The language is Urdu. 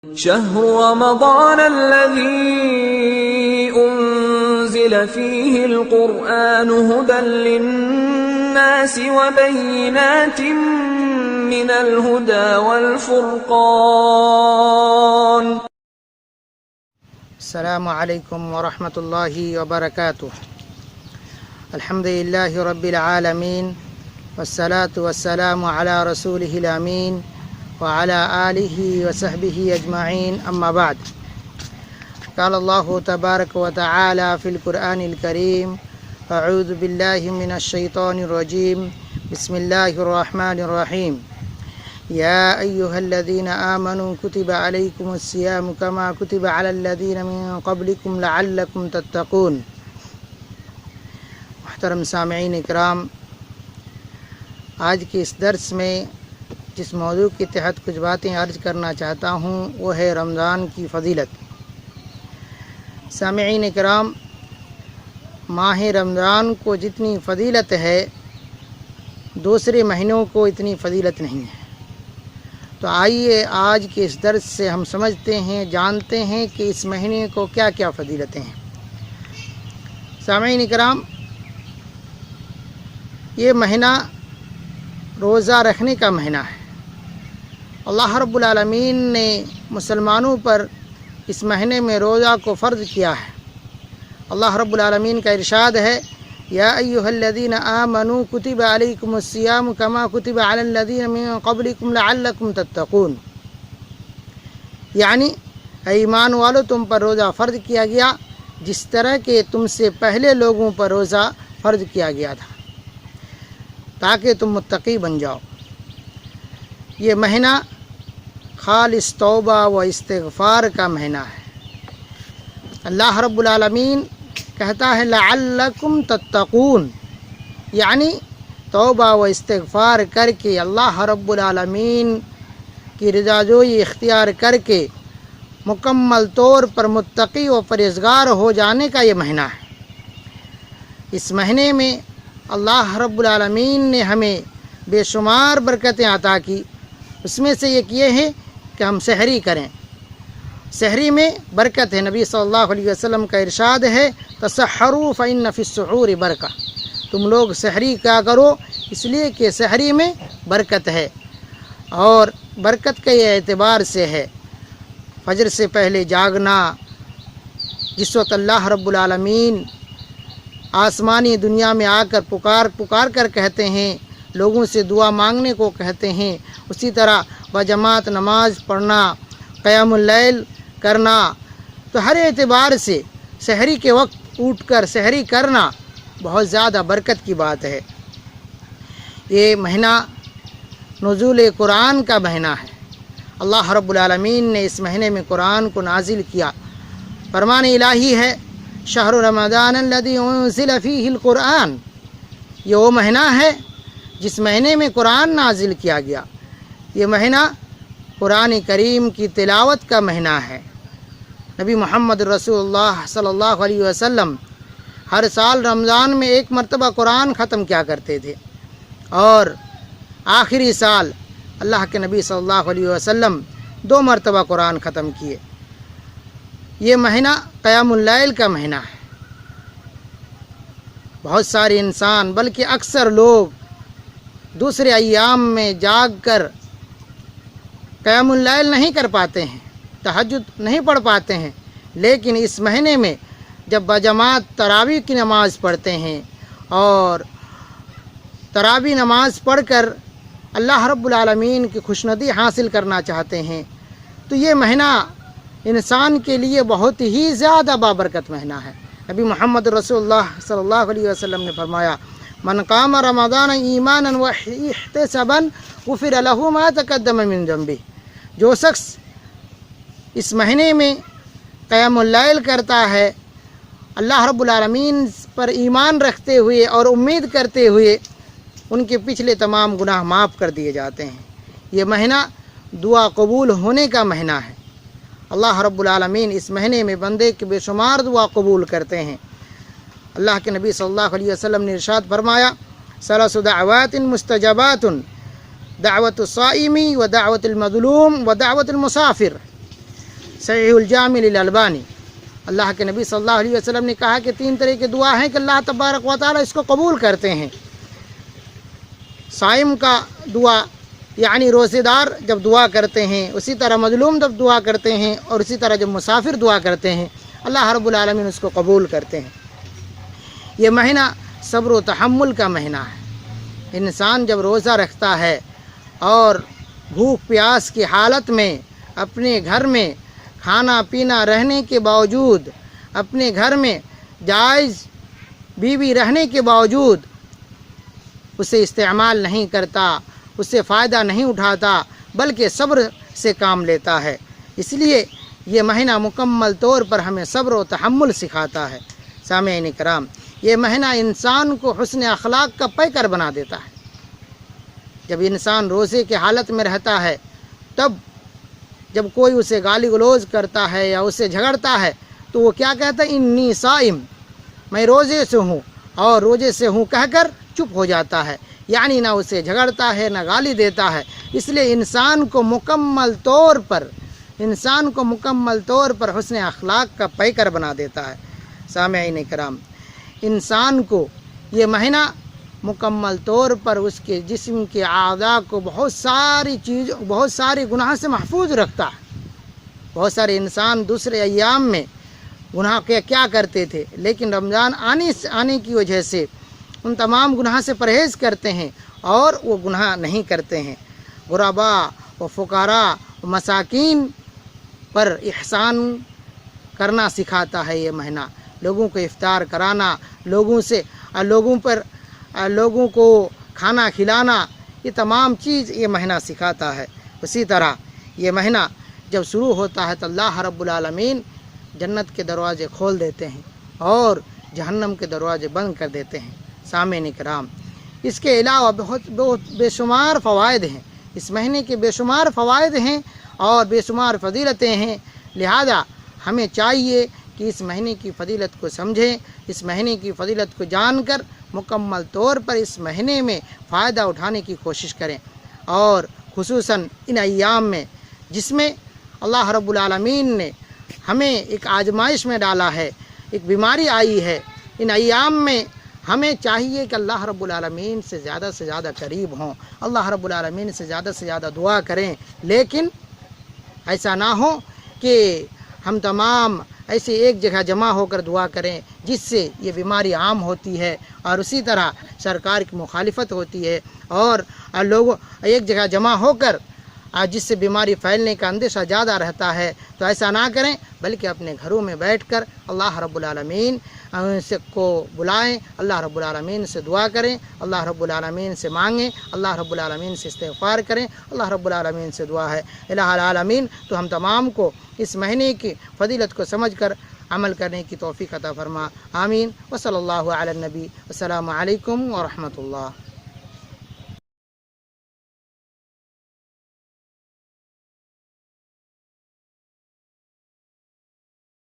شهر رمضان الذي أنزل فيه القرآن هدى للناس وبينات من الهدى والفرقان. السلام علیکم ورحمۃ اللہ وبرکاتہ. الحمد للہ رب العالمین والصلاة والسلام علی رسولہ الامین وعلى آلہ وصحبہ اجمعین. اما بعد، قال اللہ تبارک وتعالی فی القرآن الکریم: اعوذ باللہ من الشیطان الرجیم، بسم اللہ الرحمن الرحیم. یا ایہا الذین آمنوا کتب علیکم الصیام کما کتب علی الذین من قبلکم لعلکم تتقون. محترم سامعین اکرام، آج کے اس درس میں جس موضوع کے تحت کچھ باتیں عرض کرنا چاہتا ہوں وہ ہے رمضان کی فضیلت. سامعین اکرام، ماہ رمضان کو جتنی فضیلت ہے دوسرے مہینوں کو اتنی فضیلت نہیں ہے. تو آئیے آج کے اس درس سے ہم سمجھتے ہیں، جانتے ہیں کہ اس مہینے کو کیا کیا فضیلتیں ہیں. سامعین اکرام، یہ مہینہ روزہ رکھنے کا مہینہ ہے. اللہ رب العالمین نے مسلمانوں پر اس مہینے میں روزہ کو فرض کیا ہے. اللہ رب العالمین کا ارشاد ہے: یا ایہا الذین آمنوا کتب علیکم الصیام کما کتب علی الذین من قبلکم لعلکم تتقون. یعنی اے ایمان والو، تم پر روزہ فرض کیا گیا جس طرح کہ تم سے پہلے لوگوں پر روزہ فرض کیا گیا تھا، تاکہ تم متقی بن جاؤ. یہ مہینہ خالص توبہ و استغفار کا مہینہ ہے. اللہ رب العالمین کہتا ہے لعلکم تتقون، یعنی توبہ و استغفار کر کے اللہ رب العالمین کی رضا جوئی اختیار کر کے مکمل طور پر متقی و پرہیزگار ہو جانے کا یہ مہینہ ہے. اس مہینے میں اللہ رب العالمین نے ہمیں بے شمار برکتیں عطا کی. اس میں سے ایک یہ ہے کہ ہم سحری کریں. سحری میں برکت ہے. نبی صلی اللہ علیہ وسلم کا ارشاد ہے: تسحروا فإن فی السحور برکہ. تم لوگ سحری کیا کرو، اس لیے کہ سحری میں برکت ہے. اور برکت کے اعتبار سے ہے فجر سے پہلے جاگنا، جس وقت اللہ رب العالمین آسمانی دنیا میں آ کر پکار کر کہتے ہیں، لوگوں سے دعا مانگنے کو کہتے ہیں. اسی طرح بجماعت نماز پڑھنا، قیام اللیل کرنا. تو ہر اعتبار سے سحری کے وقت اٹھ کر سحری کرنا بہت زیادہ برکت کی بات ہے. یہ مہینہ نزول قرآن کا مہینہ ہے. اللہ رب العالمین نے اس مہینے میں قرآن کو نازل کیا. فرمان الہی ہے: شہر رمضان الذی انزل فیہ القرآن. یہ وہ مہینہ ہے جس مہینے میں قرآن نازل کیا گیا. یہ مہینہ قرآن کریم کی تلاوت کا مہینہ ہے. نبی محمد رسول اللہ صلی اللہ علیہ وسلم ہر سال رمضان میں ایک مرتبہ قرآن ختم کیا کرتے تھے، اور آخری سال اللہ کے نبی صلی اللہ علیہ وسلم 2 مرتبہ قرآن ختم کیے. یہ مہینہ قیام اللیل کا مہینہ ہے. بہت سارے انسان بلکہ اکثر لوگ دوسرے ایام میں جاگ کر قیام اللیل نہیں کر پاتے ہیں، تہجد نہیں پڑھ پاتے ہیں. لیکن اس مہینے میں جب بجماعت تراویح کی نماز پڑھتے ہیں اور تراویح نماز پڑھ کر اللہ رب العالمین کی خوشنودی حاصل کرنا چاہتے ہیں، تو یہ مہینہ انسان کے لیے بہت ہی زیادہ بابرکت مہینہ ہے. نبی محمد رسول اللہ صلی اللہ علیہ وسلم نے فرمایا: من قام رمضان ایمانا واحتسابا غفر له ما تقدم من ذنبه. جو شخص اس مہینے میں قیام اللیل کرتا ہے، اللہ رب العالمین پر ایمان رکھتے ہوئے اور امید کرتے ہوئے ان کے پچھلے تمام گناہ معاف کر دیے جاتے ہیں. یہ مہینہ دعا قبول ہونے کا مہینہ ہے. اللہ رب العالمین اس مہینے میں بندے کے بے شمار دعا قبول کرتے ہیں. اللہ کے نبی صلی اللہ علیہ وسلم نے ارشاد فرمایا: 3 دعوات مستجابات، دعوت الصائم و دعوت المظلوم و دعوت المسافر. صحیح الجامع للالبانی، اللہ کے نبی صلی اللہ علیہ وسلم نے کہا کہ 3 طرح کی دعا ہیں کہ اللہ تبارک و تعالیٰ اس کو قبول کرتے ہیں۔ صائم کا دعا یعنی روزے دار جب دعا کرتے ہیں، اسی طرح مظلوم جب دعا کرتے ہیں، اور اسی طرح جب مسافر دعا کرتے ہیں، اللہ رب العالمین اس کو قبول کرتے ہیں۔ یہ مہینہ صبر و تحمل کا مہینہ ہے۔ انسان جب روزہ رکھتا ہے اور بھوک پیاس کی حالت میں اپنے گھر میں کھانا پینا رہنے کے باوجود، اپنے گھر میں جائز بیوی رہنے کے باوجود اسے استعمال نہیں کرتا، اس سے فائدہ نہیں اٹھاتا، بلکہ صبر سے کام لیتا ہے، اس لیے یہ مہینہ مکمل طور پر ہمیں صبر و تحمل سکھاتا ہے۔ سامعین کرام، یہ مہینہ انسان کو حسن اخلاق کا پیکر بنا دیتا ہے۔ جب انسان روزے کی حالت میں رہتا ہے، تب جب کوئی اسے گالی گلوز کرتا ہے یا اسے جھگڑتا ہے تو وہ کیا کہتا ہے؟ انی صائم، میں روزے سے ہوں، اور روزے سے ہوں کہہ کر چپ ہو جاتا ہے، یعنی نہ اسے جھگڑتا ہے نہ گالی دیتا ہے۔ اس لیے انسان کو مکمل طور پر حسن اخلاق کا پیکر بنا دیتا ہے۔ سامعین کرام، انسان کو یہ مہینہ مکمل طور پر اس کے جسم کے اعضاء کو بہت ساری گناہ سے محفوظ رکھتا ہے۔ بہت سارے انسان دوسرے ایام میں گناہ کیا کرتے تھے، لیکن رمضان آنے کی وجہ سے ان تمام گناہ سے پرہیز کرتے ہیں اور وہ گناہ نہیں کرتے ہیں۔ غرباء و فقراء و مساکین پر احسان کرنا سکھاتا ہے یہ مہینہ، لوگوں کو افطار کرانا، لوگوں کو کھانا کھلانا، یہ تمام چیز یہ مہینہ سکھاتا ہے۔ اسی طرح یہ مہینہ جب شروع ہوتا ہے تو اللہ رب العالمین جنت کے دروازے کھول دیتے ہیں اور جہنم کے دروازے بند کر دیتے ہیں۔ سامعین کرام، اس کے علاوہ بہت بے شمار فوائد ہیں، اس مہینے کے بے شمار فوائد ہیں اور بے شمار فضیلتیں ہیں، لہذا ہمیں چاہیے کہ اس مہینے کی فضیلت کو سمجھیں، اس مہینے کی فضیلت کو جان کر مکمل طور پر اس مہینے میں فائدہ اٹھانے کی کوشش کریں، اور خصوصاً ان ایام میں جس میں اللہ رب العالمین نے ہمیں ایک آزمائش میں ڈالا ہے، ایک بیماری آئی ہے، ان ایام میں ہمیں چاہیے کہ اللہ رب العالمین سے زیادہ قریب ہوں، اللہ رب العالمین سے زیادہ دعا کریں، لیکن ایسا نہ ہو کہ ہم تمام ایسے ایک جگہ جمع ہو کر دعا کریں جس سے یہ بیماری عام ہوتی ہے، اور اسی طرح سرکار کی مخالفت ہوتی ہے، اور لوگ ایک جگہ جمع ہو کر جس سے بیماری پھیلنے کا اندیشہ زیادہ رہتا ہے، تو ایسا نہ کریں، بلکہ اپنے گھروں میں بیٹھ کر اللہ رب العالمین کو بلائیں، اللہ رب العالمین سے دعا کریں، اللہ رب العالمین سے مانگیں، اللہ رب العالمین سے استغفار کریں، اللہ رب العالمین سے دعا ہے۔ الہ العالمین تو ہم تمام کو اس مہینے کی فضیلت کو سمجھ کر عمل کرنے کی توفیق عطا فرما، آمین۔ وصلی اللہ علی النبی، السلام علیکم ورحمۃ اللہ۔